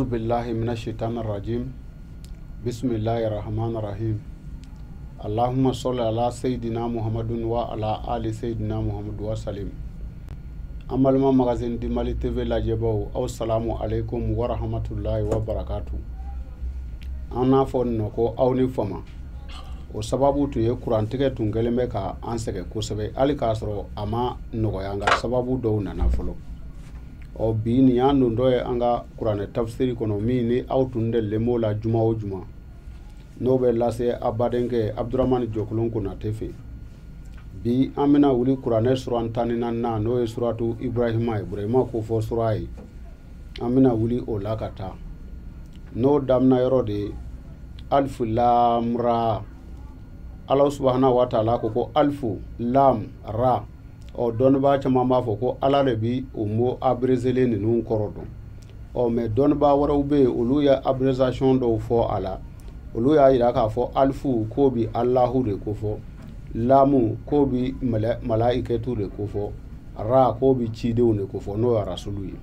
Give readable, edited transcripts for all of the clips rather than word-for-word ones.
أعوذ بالله من الشيطان الرجيم بسم الله الرحمن الرحيم اللهم صل على سيدنا محمد وعلى آل سيدنا محمد وسلم أمالما مغازين دي مالي تي في لاجبو أو السلام عليكم ورحمة الله وبركاته أنا فونكو أو نفما o sababu tu ye kurantike tungeleme ka ansege kosebe ali kasro ama nogoyanga sababu do nana folo o bi ni yando ndoye anga kurane tafsiri kono mini au tunde lemo la juma o juma nobe lase abadenke Abdurrahman Jokulun kuna tefe bi amina wuli kurane surantani na no e suratu Ibrahima ko fo surai amina wuli o lakata no damna yorode alf lam ra Allah subhanahu wa ta'ala ko alfu lam ra o don ba chama ma fo ko ala rebi o mo abrezele ni nun korodo o me don ba wara ube olu ya abrezation do fo ala olu ya ira ka fo alfu ko bi Allahu re ko fo lamu ko bi malaikatu re ko fo ra ko bi chidew ne ko fo no ya rasulu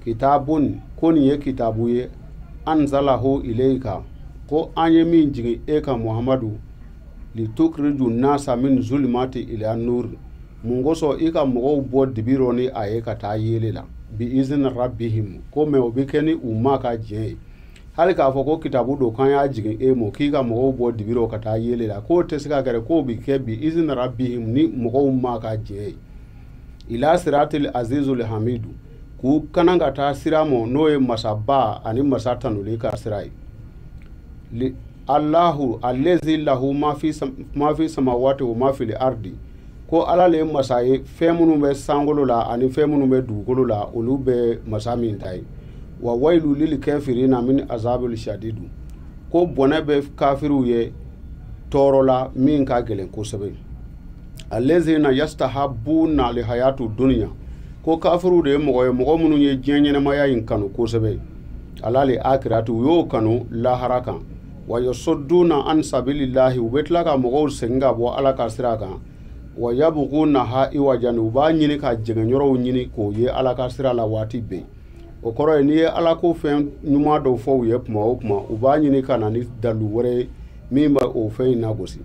kitabun ko ni ye kitabu ye anzalahu ilayka ko anye min jigi e ka Muhammadu li tukriju nasa min zulmati ila nur mungoso ika mogo bo dibiro ni aye kata yelela bi izin rabbihim ko me obikeni umma ka je hali ka foko kitabu do kan ya jigin e mo kika mogo bo dibiro kata yelela ko tesika gare ko bi ke bi izin rabbihim ni mogo umma ka je ila siratil azizul hamidu ku kananga ta siramo noye masaba ani masatanuli ka sirai li Allahu allazi lahu ma fi samawati wa ma fil ardi ko ala le masaye femunu be sangolo la ani femunu be dugolo la olu be masamin tai wa wailu lil kafirina min azabil shadidu ko bona be kafiru ye torola min ka gelen ko sebe allazina yastahabuna li hayatu dunya ko kafiru de mogo munu ye jenyene maya yin kanu ko sebe ala le akhiratu yo kanu la harakan wa yasudduna an sabilillahi ubetlaka mogo senga bo ala ka siraka wa yabghuna ha iwajan uba nyini ka jeganyoro nyini ko ye ala ka sira la wati be o koro ni ye ala ko fen nyuma do fo ye kuma uba nyini kana ni dalu wore mimba o fen na gosi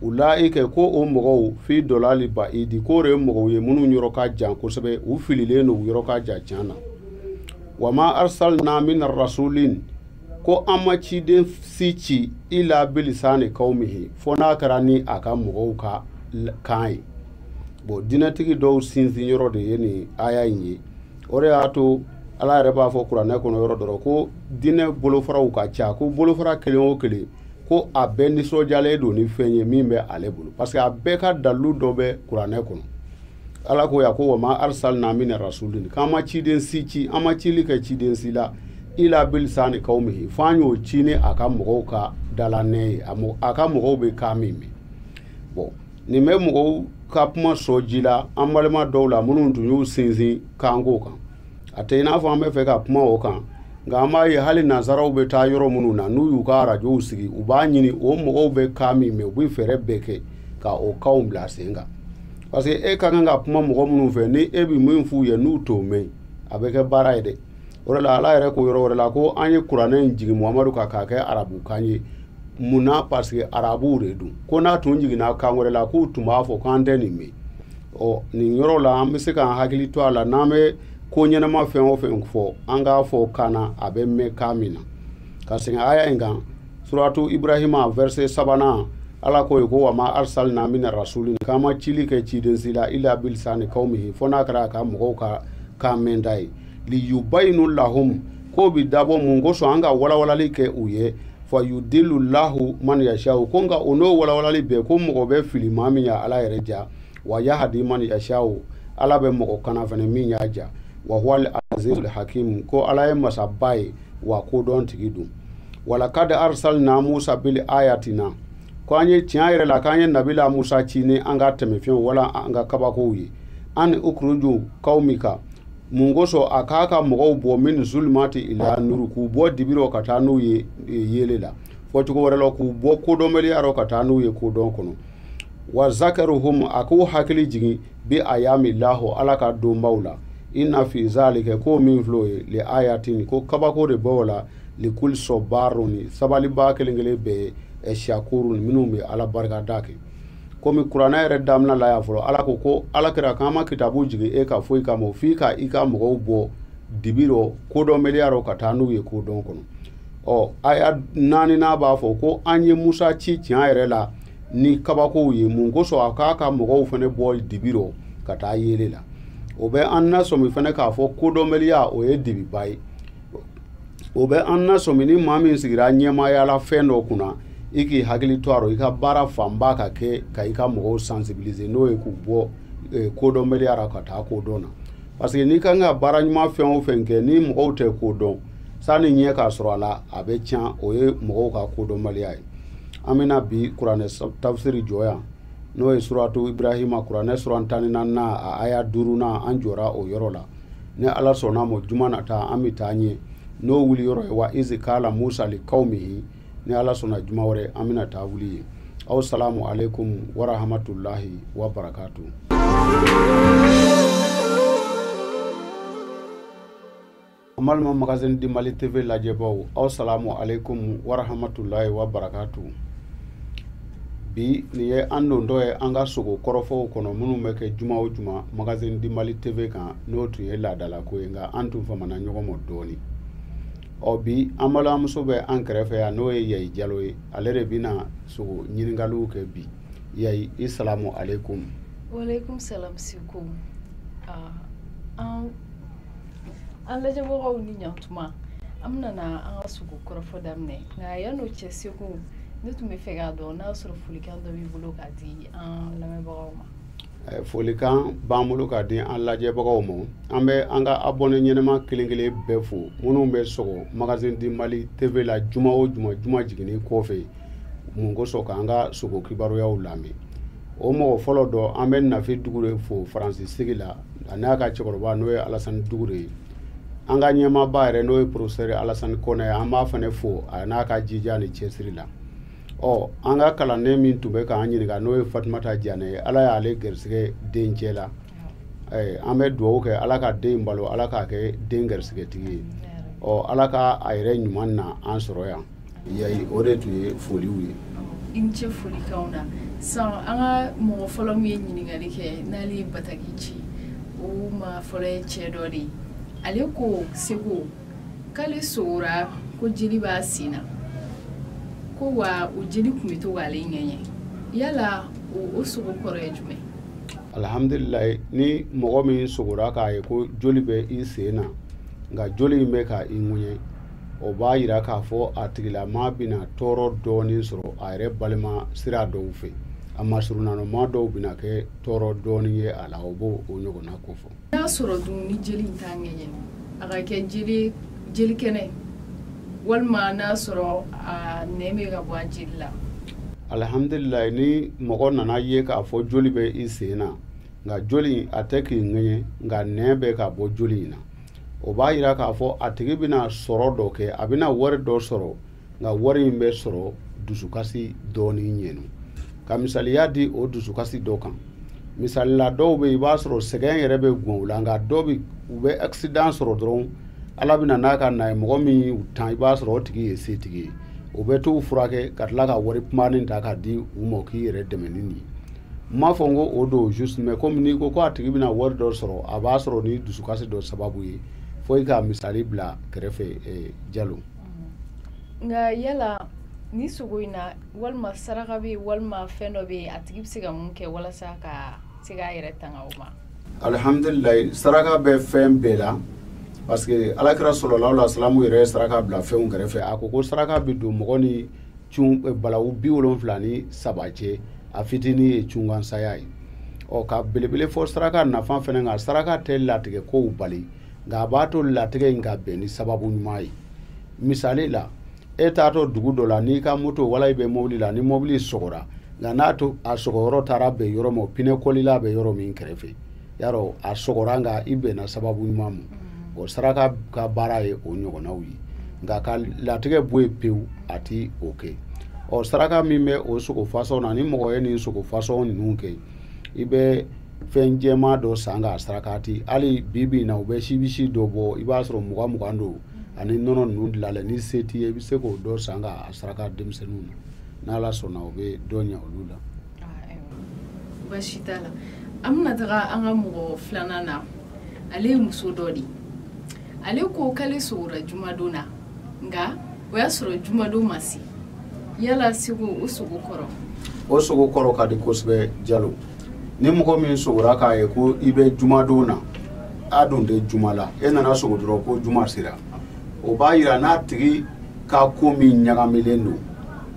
ulaike ko o mogo fi dolali ba idi ko re mogo ye munu nyoro ka jan ko sebe u filile no yoro ka jana wa ma arsalna min ar-rasulin ko amaci den sici ila bilisani kaumihi fona karani aka mogo ka kai bo dinatigi do sinzi yoro de yeni aya yin ore ato ala reba fo qur'an ko yoro doro ko dine bolo fara ka cha ko bolo fara kelen o kelen ko abendi so jale do ni fenye mimbe ale bolo parce que abeka dalu do be qur'an ko ala ko ya ko ma arsalna min rasulin kama ci den sici amaci lika ci den sila ila bilisani kaumihi fanyo chine aka mogo ka dalane aka mogo be kamimi bo ni me mogo ka puma sojila amalema dawla munun tunyu sinzi kango kan atena fa me fe ka puma o kan ngama ye hali nazaraw be ta yoro mununa nuyu ka radio sigi ubanyini o mogo be kamimi bu fere beke ka o kaumbla senga parce que e kanga puma mogo munun fe ni ebi munfu ye nu to me abeke baraide ore la ala yɛrɛ ko yɔrɔ wɛrɛ la ko an ye kuranɛ jigi Muhamadu ka k'a kɛ arabu kan ye munna parce que arabu de dun ko n'a tun jiginna kan wɛrɛ la k'u tun b'a fɔ k'an tɛ nin mɛn ɔ nin yɔrɔ la an bɛ se k'an hakili to a la n'an bɛ ko ɲɛnama fɛn o fɛn fɔ an k'a fɔ kan na a bɛ mɛn kan min na ka segin aya in kan suratu Ibrahima verset 3 ala ko ye ko wa ma arsalna min rasulin k'an ma cili kɛ ciden si la illa bilisani qaumihi fo n'a kɛra a ka mɔgɔw ka kan mɛn da ye li yubayinu lahum ko bi dabo mungo so anga walawalali ke uye fa yudilu lahu man yashau ko nga ono walawalali be ko mo be fili mami ya ala yereja wa yahdi man yashau ala be mo kana fane min ya ja wa huwal azizul hakim ko ala ya masabai wa ko don tigidu wala kad arsalna musa bil ayatina ko anye tiayre la kanye nabila musa chini anga temefion wala anga kabako yi an ukruju qaumika mungoso akaka mogo bo min zulmati ila nuru ku bo dibiro katanu ye yelela foti ko waralo ku bo ko do meli aro katanu ye ko don kono wa zakaruhum aku hakili jigi bi ayami lahu alaka do maula inna fi zalika ko min flo li ayatin ko kabako de bawla li kul sobaruni sabali ba kelengele be e shakurun minum be ala barka dake komi kurana yɛrɛ damina la ya fɔlɔ ala ko ala kɛra k'an ma kitabu jigi e ka foyi kama f'i ka i ka mɔgɔw bɔ dibi rɔ kodɔn meliya rɔ ka taa n'u ye kodɔn kɔnɔ aya 4 n'a b'a fɔ ko an ye musa ci tiɲɛ yɛrɛ la ni kabakow ye mun kosɔn a k'a ka mɔgɔw fɛnɛ bɔ dibi rɔ ka taa yeele la o bɛ an nasɔmi fɛnɛ k'a fɔ kodɔnbaliya o ye dibiba ye o bɛ an nasɔmi ni maa min sigira ɲɛmaayala fɛn dɔ kunna i k'i hakili to a rɔ i ka baara fanba ka kɛ ka i ka mɔgɔw sensibiliser n'o ye k'u bɔ kodɔnbaliya ra ka taa kodɔn na parce que n'i kan ka baara ɲuman fɛn o fɛn kɛ ni mɔgɔw tɛ kodɔn sani ɲɛ k'a sɔrɔ a la a bɛ tiɲɛ o ye mɔgɔw ka kodɔnbaliya ye an bɛna bi kuranɛ tafsiri jɔ yan n'o ye suratu ibrahima kuranɛ suran 14 a aya 5 an jɔra o yɔrɔ la ni ala sɔnna ma juma nata an bɛ taa ɲɛ n'o wuli yɔrɔ ye wa izi kala musa li qaumihi ni ala sɔnna juma wɛrɛ an bɛna taa wuli ye aw salamu alaikum wa rahmatulahi wa barakatuh. Malma magazine di Mali TV lajɛbaw aw salamu alaikum wa rahmatulahi wa barakatuh. Bi ni ye an don dɔ ye an ka sogo kɔrɔfɔw kɔnɔ minnu bɛ kɛ juma o juma magazine di Mali TV kan n'o tun ye laadala ko ye nka an tun famana ɲɔgɔn ma dɔɔni. Bi an balimamuso bɛ an kɛrɛfɛ yan n'o ye Yayi Jalo ye ale de bɛna sogo ɲininkaliw kɛ bi. Yayi i salamu alaikum. Wa alaikum salam siku. An lajɛbagaw ni ɲantuma an bɛna an ka sogo kɔrɔfɔ daminɛ nka yan'o cɛ segu ne tun bɛ fɛ k'a dɔn n'a sɔrɔ folikan dɔ b'i bolo k'a di an lamɛnbagaw ma. Folikan b'an bolo k'a di an lajɛbagaw ma an bɛ an ka abonné ɲɛnama kelen-kelen bɛɛ fo minnu bɛ sɔgɔ magazine di Mali TV la juma o juma juma jiginni kɔfɛ mun kosɔn k'an ka sogo kibaruyaw lamɛn o mɔgɔ fɔlɔ dɔ an bɛ Nafi Dugure fo Faransi sigi la a n'a ka cɛkɔrɔba n'o ye Alasani Dugure ye an ka ɲɛmaaba yɛrɛ n'o ye professeur Alasani Kɔnɛ ye an b'a fana fo a n'a ka jija ni cɛsiri la an ka kalanden min tun bɛ k'an ɲininka n'o ye Fatumata Janɛ ye ala y'ale gɛrisigɛ dencɛ la an bɛ dugawu kɛ ala ka den balo ala k'a kɛ den gɛrisigɛtigi ye ala ka a yɛrɛ ɲuman na an sɔrɔ yan Yayi o de tun ye foliw ye. I ni ce folikanw na san an ka mɔgɔ fɔlɔ min ye ɲininkali kɛ n'ale ye bataki ci o maa fɔlɔ ye cɛ dɔ de ye ale ko segu k'ale sogora ko jeli b'a sen na ko wa o jeli tun bɛ to k'ale ŋɛɲɛ yala o sogo kɔrɔ ye jumɛn? Alhamdulilayi ni mɔgɔ min sogora k'a ye ko joli bɛ i sen na nka joli in bɛ ka i ŋuɲɛ o b'a yira k'a fɔ a tigilama bɛna tɔɔrɔ dɔɔni sɔrɔ a yɛrɛ balima sira dɔw fɛ a masurunanama dɔw bɛna kɛ tɔɔrɔ dɔɔni ye a la o b'o ɲɔgɔnna ko fɔ. N'a sɔrɔ dun ni jeli in t'a ŋɛɲɛ a ka kɛ jeli kɛnɛ walima n'a sɔrɔ a nɛn bɛ ka bɔ a jeli la. Alhamdulilayi ni mɔgɔ nana ye k'a fɔ joli bɛ i sen na nka joli a tɛ k'i ŋɛɲɛ nka nɛn bɛ ka bɔ joli in na o b'a yira k'a fɔ a tigi bɛna sɔrɔ dɔ kɛ a bɛna wari dɔ sɔrɔ nka wari in bɛ sɔrɔ dusukasi dɔɔni ɲɛnu ka misaliya di o dusukasi dɔ kan misalila dɔw bɛ i b'a sɔrɔ sɛgɛn yɛrɛ bɛ guwan u la nka dɔw bɛ u bɛ accident sɔrɔ dɔrɔn ala bɛna n'a ka na ye mɔgɔ min y'u tan i b'a sɔrɔ o tigi ye setigi ye o bɛ t'u furakɛ ka tila ka wari kumanin ta k'a di u ma k'i yɛrɛ dɛmɛ ni nin ye n m'a fɔ n ko o don juste mais comme n'i ko a tigi bɛna wari dɔ sɔrɔ a b'a sɔrɔ ni dusukasi dɔ sababu ye fo i ka misali bila kɛrɛfɛ Jalo. Nka yala ni sogo in na walima saraka bɛ walima fɛn dɔ bɛ a tigi bɛ se ka mun kɛ walasa ka se k'a yɛrɛ tanga o ma? Alhamdulilayi saraka bɛ fɛn bɛɛ la parce que alakira sɔlɔlahu alayhi wa salam yɛrɛ ye saraka bila fɛnw kɛrɛfɛ a ko ko saraka bɛ don mɔgɔ ni balawu 73 cɛ a fitinin ye cungansaya ye ka belebele fɔ saraka nafa fɛnɛ kan saraka tɛ latigɛ kow bali nka a b'a to latigɛ in ka bɛn ni sababu ɲuman ye misali la e taatɔ dugu dɔ la n'i ka moto wala i bɛ mobili la ni mobili sɔgɔra nka n'a to a sɔgɔyɔrɔ taara bɛn yɔrɔ ma pinɛ kɔlila bɛ yɔrɔ min kɛrɛfɛ yarɔ a sɔgɔra nka i bɛnna sababu ɲuman ma o saraka ka baara ye o ɲɔgɔnnaw ye nka ka latigɛ bɔ yen pewu a ti o kɛ saraka min bɛ o sogo fasɔn na ni mɔgɔ ye nin sogo fasɔn ninnu kɛ i bɛ fɛn jɛma dɔ san k'a sarakati hali bibi na u bɛ sibisi dɔ bɔ i b'a sɔrɔ mugan don ani nɔnɔ ninnu dilanlen ni se t'i ye i bɛ se k'o dɔ san k'a saraka denmisɛnninw na n'Ala sɔnna o bɛ dɔ ɲɛ olu la. Baasi t'a la an bɛna taga an ka mɔgɔ filanan na ale ye muso dɔ de ale ko k'ale sogora jumadon na nka o y'a sɔrɔ jumadon ma se yala segu o sogo kɔrɔ. O sogo kɔrɔ ka di kosɛbɛ Jalo ni mɔgɔ min sogora k'a ye ko i bɛ jumadon na a dun tɛ juma la e nana sogo dɔrɔn ko juma sera o b'a yira n'a tigi ka ko min ɲagamilen don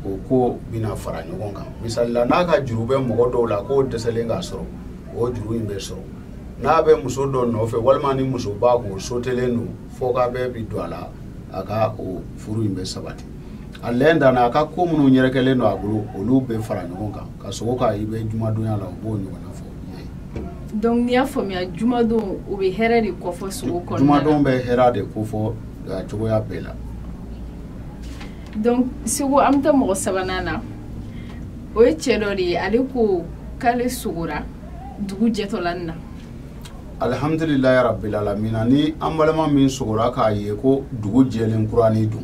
o ko bɛna fara ɲɔgɔn kan misalila n'a ka juru bɛ mɔgɔ dɔw la k'o dɛsɛlen k'a sɔrɔ o juru in bɛ sɔrɔ n'a bɛ muso dɔ nɔfɛ walima ni muso b'a k'o sotelen don fo k'a bɛɛ bi don a la a ka o furu in bɛ sabati a lɛn danna a ka ko minnu yɛrɛkɛlen don a bolo olu bɛ fara ɲɔgɔn kan ka sogo k'a i bɛ jumadonya la o b'o ɲɔgɔnna fɔ donc n'i y'a faamuya jumadon o bɛ hɛrɛ de kofɔ sogo kɔnɔna na jumadon bɛ hɛrɛ de kofɔ a cogoya bɛɛ la. donc segu an bɛ taa mɔgɔ sabanan na o ye cɛ dɔ de ye ale ko k'ale sogora dugu jɛtɔla na. Alhamdulilayi rabbil alamina ni an balima min sogora k'a ye ko dugu jɛlen kurani don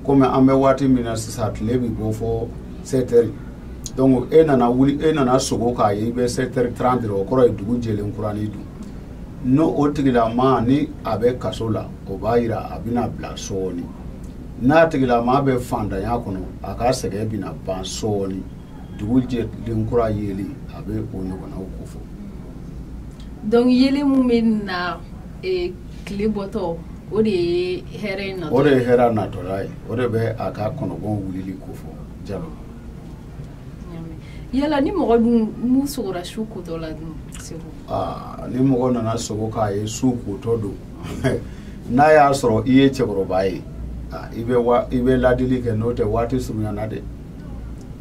komi an bɛ waati min na sisan tile bɛ bɔ fɔ 7h donc e nana sogo k'a ye i bɛ 7h30 o kɔrɔ ye dugu jɛlen kurani don n'o o tigilama ni a bɛ kaso la o b'a yira a bɛna bila sɔɔni n'a tigilama bɛ fantanya kɔnɔ a ka sɛgɛn bɛna ban sɔɔni dugu jɛlen kura yeli a bɛ o ɲɔgɔnnaw kofɔ. donc yeli mun bɛ na tile bɔtɔ o de ye hɛrɛ natɔ ye. O de ye hɛrɛ natɔla ye o de bɛ a ka kɔnɔgɔn wulili kofɔ Jalo. yala ni mɔgɔ dun mun sogora su kotɔ la dun segu. Ni mɔgɔ nana sogo k'a ye su kotɔ don n'a y'a sɔrɔ i ye cɛkɔrɔba ye i bɛ ladili kɛ n'o tɛ waati surunyana dɛ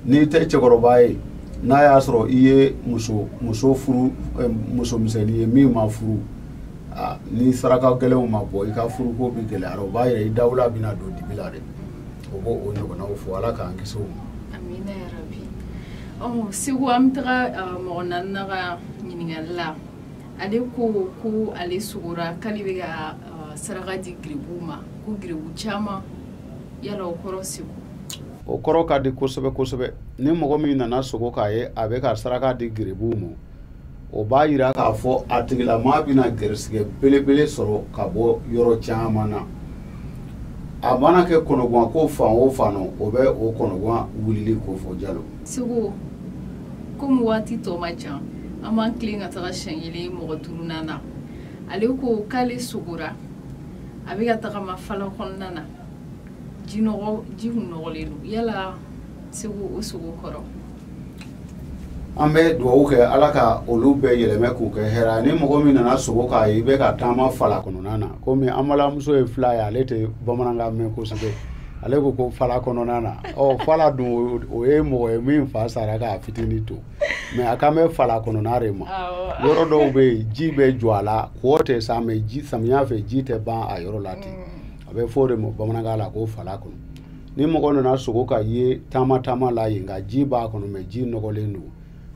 n'i tɛ cɛkɔrɔba ye n'a y'a sɔrɔ i ye muso furu muso misɛnnin ye min ma furu ni saraka gɛlɛnw ma bɔ i ka furuko bɛ gɛlɛya o b'a yira i dawula bɛna don dibi la dɛ o b'o o ɲɔgɔnnaw fɔ Ala k'an kisi o ma. Amina yarabi. Segu an bɛ taga mɔgɔ naaninan ka ɲininkali la ale ko ale sogora k'ale bɛ ka saraka di giribuw ma ko giribu caman yala o kɔrɔ segu. O kɔrɔ ka di kosɛbɛ kosɛbɛ ni mɔgɔ min nana sogo k'a ye a bɛ ka saraka di giribuw ma o b'a yira k'a fɔ a tigilama bɛna gɛrɛsigɛ belebele sɔrɔ ka bɔ yɔrɔ caman na a mana kɛ kɔnɔguwan ko fan o fan o bɛ o kɔnɔguwan wulili ko fɔ Jalo. Segu komi waati tɔ ma jan an b'an tilen ka taga siɲɛ kelen mɔgɔ duurunan na ale ko k'ale sogora a bɛ ka tagama falan kɔnɔna na ji kun nɔgɔlen don yala segu o sogo kɔrɔ. An bɛ dugawu kɛ Ala ka olu bɛɛ yɛlɛmɛ k'u kɛ hɛrɛ ni mɔgɔ min nana sogo k'a ye i bɛ ka taama fala kɔnɔna na komi an balimamuso ye fila ye ale tɛ bamanankan mɛn kosɛbɛ ale ko fala kɔnɔna na fala dun o ye mɔgɔ ye min fa sara k'a fitinin to mais a kan bɛ fala kɔnɔna de ma yɔrɔ dɔw bɛ yen ji bɛ jɔ a la kɔ tɛ sa mais samiya fɛ ji tɛ ban a yɔrɔ la ten a bɛ fɔ o de ma bamanankan la ko fala kɔnɔ ni mɔgɔ nana sogo k'a ye taama la yen nka ji b'a kɔnɔ mais ji nɔgɔlen don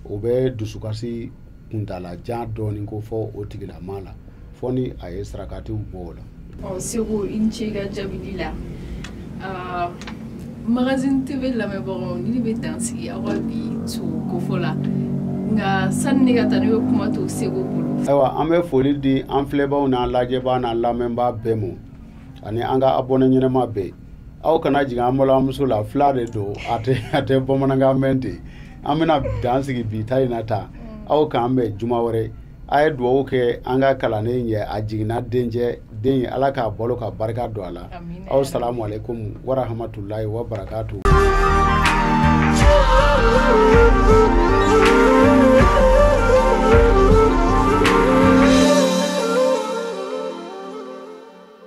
o bɛ dusukasi kuntala jan dɔɔnin ko fɔ o tigilama la fɔ ni a ye sarakatiw bɔ o la. Segu i ni ce i ka jaabili la magazine TV lamɛnbagaw ni bɛ dansigi aw ka bi sogo kofɔ la nka sani ne ka taa ne bɛ kuma to Segu bolo. Ayiwa an bɛ foli di an filɛbaw n'an lajɛbaa n'an lamɛnbaa bɛɛ ma ani an ka abonné ɲɛnama bɛɛ aw kana jigin an balimamuso la fila de don a tɛ bamanankan mɛn ten. An bɛna dansigi bi ta in na ta aw k'an bɛn juma wɛrɛ a ye dugawu kɛ an ka kalannen ɲɛ a jiginna dencɛ den ye Ala k'a balo ka barika don a la aw salamu alaikum wa rahmatulahi wa barakatuh.